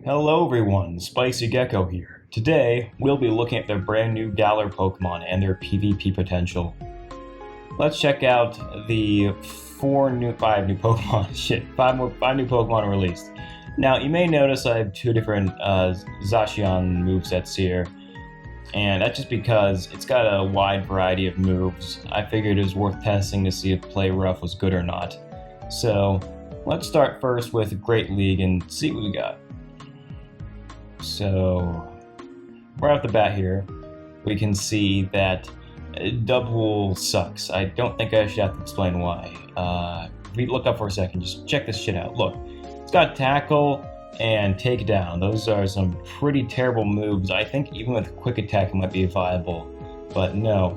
Hello everyone, Spicy Gecko here. Today, we'll be looking at the brand new Galar Pokemon and their PvP potential. Let's check out the five new Pokemon, five new Pokemon released. Now, you may notice I have two different Zacian movesets here, and that's just because it's got a wide variety of moves. I figured it was worth testing to see if Play Rough was good or not. So, let's start first with Great League and see what we got. So, right off the bat here, we can see that Double sucks. I don't think I should have to explain why. If we look up for a second, just check this shit out. Look, it's got Tackle and Takedown. Those are some pretty terrible moves. I think even with Quick Attack it might be viable, but no.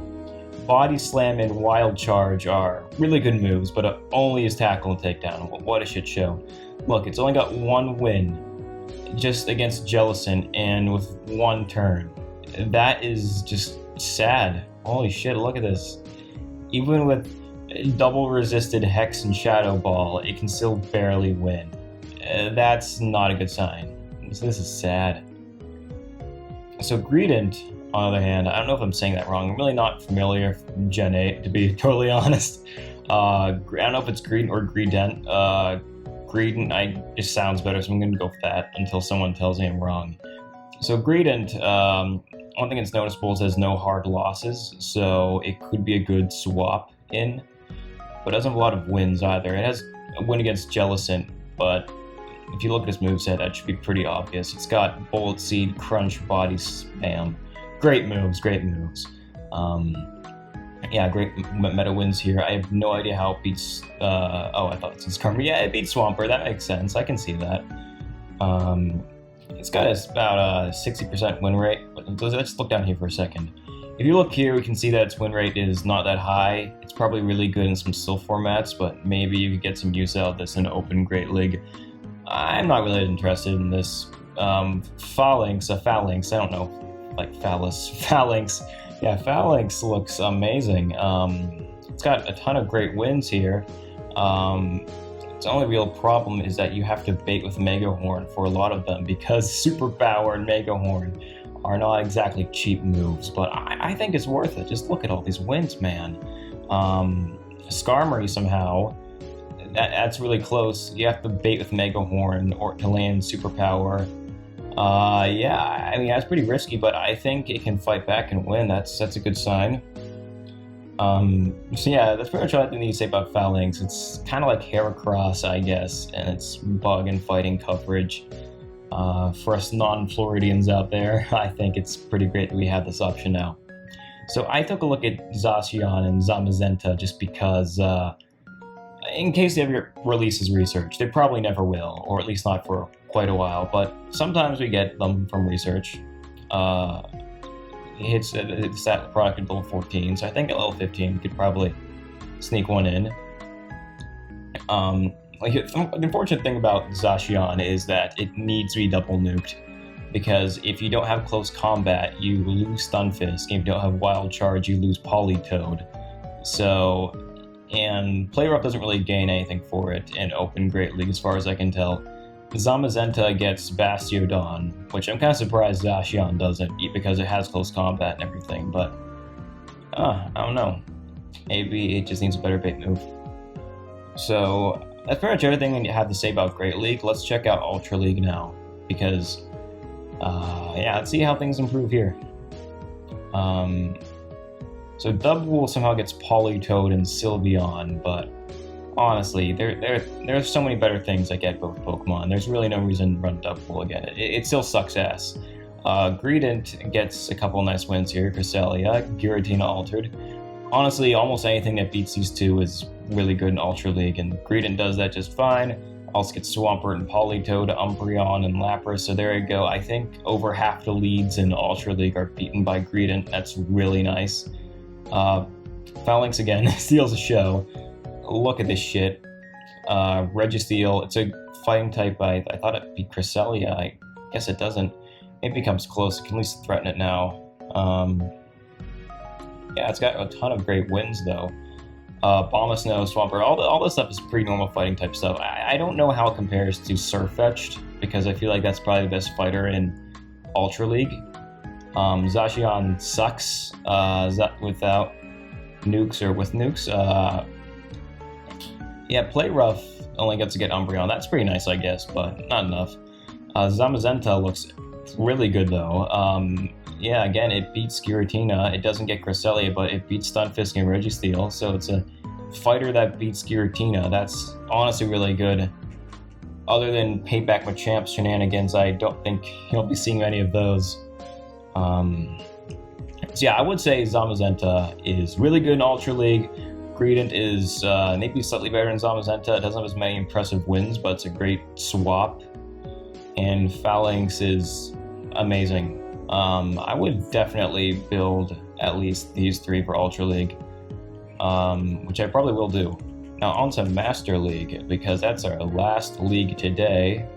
Body Slam and Wild Charge are really good moves, but only as Tackle and Takedown. What a shit show. Look, it's only got one win. Just against Jellicent and with one turn. That is just sad. Holy shit, look at this. Even with double resisted Hex and Shadow Ball, it can still barely win. That's not a good sign. This is sad. So Greedent, on the other hand, I don't know if I'm saying that wrong. I'm really not familiar with Gen 8, to be totally honest. I don't know if it's Greedent or Greedent. Greedent, just sounds better, so I'm going to go with that until someone tells me I'm wrong. So Greedent, one thing that's noticeable is it has no hard losses, so it could be a good swap in, but it doesn't have a lot of wins either. It has a win against Jellicent, but if you look at its moveset, that should be pretty obvious. It's got Bullet Seed, Crunch, Body Spam. Great moves, great moves. Yeah, great meta wins here. I have no idea how it beats, I thought it was Skarmory. Yeah, it beats Swampert, that makes sense, I can see that. It's got about a 60% win rate, but let's look down here for a second. If you look here, we can see that its win rate is not that high. It's probably really good in some still formats, but maybe you could get some use out of this in Open Great League. I'm not really interested in this. Phalanx, I don't know, like Phalanx. Yeah, Phalanx looks amazing. It's got a ton of great wins here. Its only real problem is that you have to bait with Mega Horn for a lot of them because Superpower and Mega Horn are not exactly cheap moves, but I think it's worth it. Just look at all these wins, man. Skarmory somehow, that's really close. You have to bait with Mega Horn or to land Superpower. Yeah, I mean, that's pretty risky, but I think it can fight back and win. That's a good sign. So yeah, that's pretty much all I need to say about Phalanx. It's kind of like Heracross, I guess, and it's bug and fighting coverage. For us non-Floridians out there, I think it's pretty great that we have this option now. So I took a look at Zacian and Zamazenta just because, in case they ever release as research. They probably never will, or at least not for quite a while, but sometimes we get them from research. It's that product at level 14, so I think at level 15 we could probably sneak one in. The unfortunate thing about Zacian is that it needs to be double nuked, because if you don't have close combat, you lose Stunfisk, and if you don't have Wild Charge, you lose Politoed. So, and Play Rough doesn't really gain anything for it in Open Great League as far as I can tell. Zamazenta gets Bastiodon, which I'm kind of surprised Zacian doesn't, because it has close combat and everything, but I don't know. Maybe it just needs a better bait move. So that's pretty much everything you have to say about Great League. Let's check out Ultra League now, because yeah, let's see how things improve here. So Dubwool somehow gets Politoed and Sylveon, but honestly, there's so many better things I get both Pokemon. There's really no reason to run Dubwool again. It still sucks ass. Greedent gets a couple nice wins here. Cresselia, Giratina Altered. Honestly, almost anything that beats these two is really good in Ultra League, and Greedent does that just fine. Also gets Swampert and Politoed, Umbreon, and Lapras, so there you go. I think over half the leads in Ultra League are beaten by Greedent. That's really nice. Phalanx again steals the show. Look at this shit. Registeel, it's a fighting type. I thought it'd be Cresselia. I guess it doesn't. It becomes close. It can at least threaten it now. Yeah, it's got a ton of great wins though. Bombasnow, Swampert, all this stuff is pretty normal fighting type stuff. I don't know how it compares to Surfetched. because I feel like that's probably the best fighter in Ultra League. Zacian sucks without nukes or with nukes. Yeah, Play Rough only gets to get Umbreon. That's pretty nice, I guess, but not enough. Zamazenta looks really good, though. Yeah, again, it beats Giratina. It doesn't get Cresselia, but it beats Stunfisk and Registeel, so it's a fighter that beats Giratina. That's honestly really good. Other than Payback Machamp shenanigans, I don't think you'll be seeing any of those. So yeah, I would say Zamazenta is really good in Ultra League. Greedent is maybe slightly better than Zamazenta. It doesn't have as many impressive wins, but it's a great swap. And Phalanx is amazing. I would definitely build at least these three for Ultra League, which I probably will do. Now on to Master League, because that's our last league today.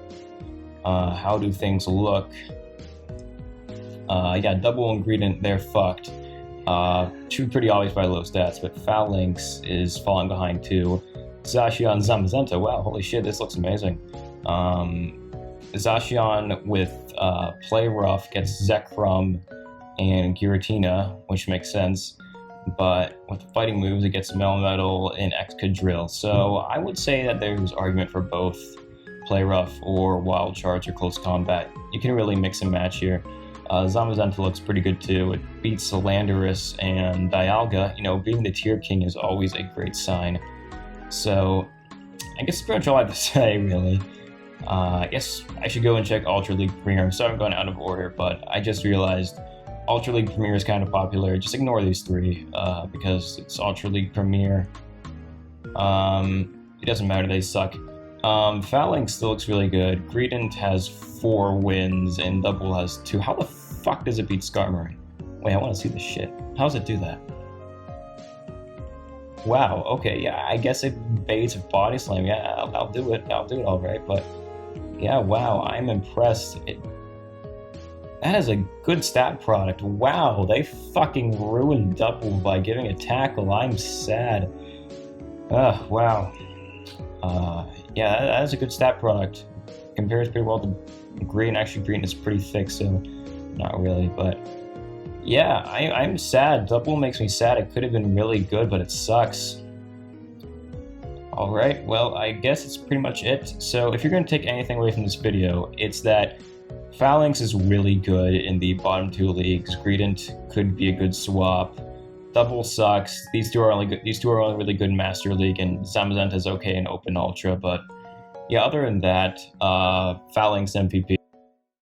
How do things look? Yeah, Double and Greedent, they're fucked. Two pretty obvious by low stats, but Phalanx is falling behind too. Zacian, Zamazenta, wow, holy shit, this looks amazing. Zacian with Play Rough gets Zekrom and Giratina, which makes sense. But with fighting moves, it gets Melmetal and Excadrill. So I would say that there's argument for both Play Rough or Wild Charge or Close Combat. You can really mix and match here. Zamazenta looks pretty good too. It beats Landorus and Dialga. You know, being the tier king is always a great sign. So I guess that's pretty much all I have to say, really. I guess I should go and check Ultra League Premier. I'm sorry I'm going out of order, but I just realized Ultra League Premier is kind of popular. Just ignore these three because it's Ultra League Premier. It doesn't matter, they suck. Phalanx still looks really good. Greedent has 4 wins and Double has 2. How the fuck does it beat Skarmory? Wait, I want to see this shit. How does it do that? Wow, okay, yeah, I guess it baits Body Slam. Yeah, I'll do it. I'll do it all right, but yeah, wow, I'm impressed. That is a good stat product. Wow, they fucking ruined Double by giving a tackle. I'm sad. Ugh, wow. Yeah, that is a good stat product. Compares pretty well to Green. Actually, Green is pretty thick, so not really. But yeah, I'm sad. Double makes me sad. It could have been really good, but it sucks. Alright, well, I guess it's pretty much it. So if you're going to take anything away from this video, it's that Phalanx is really good in the bottom 2 leagues. Greedent could be a good swap. Double sucks. These two are only good. These two are only really good in Master League, and Zamazenta is okay in Open Ultra. But yeah, other than that, Phalanx MVP.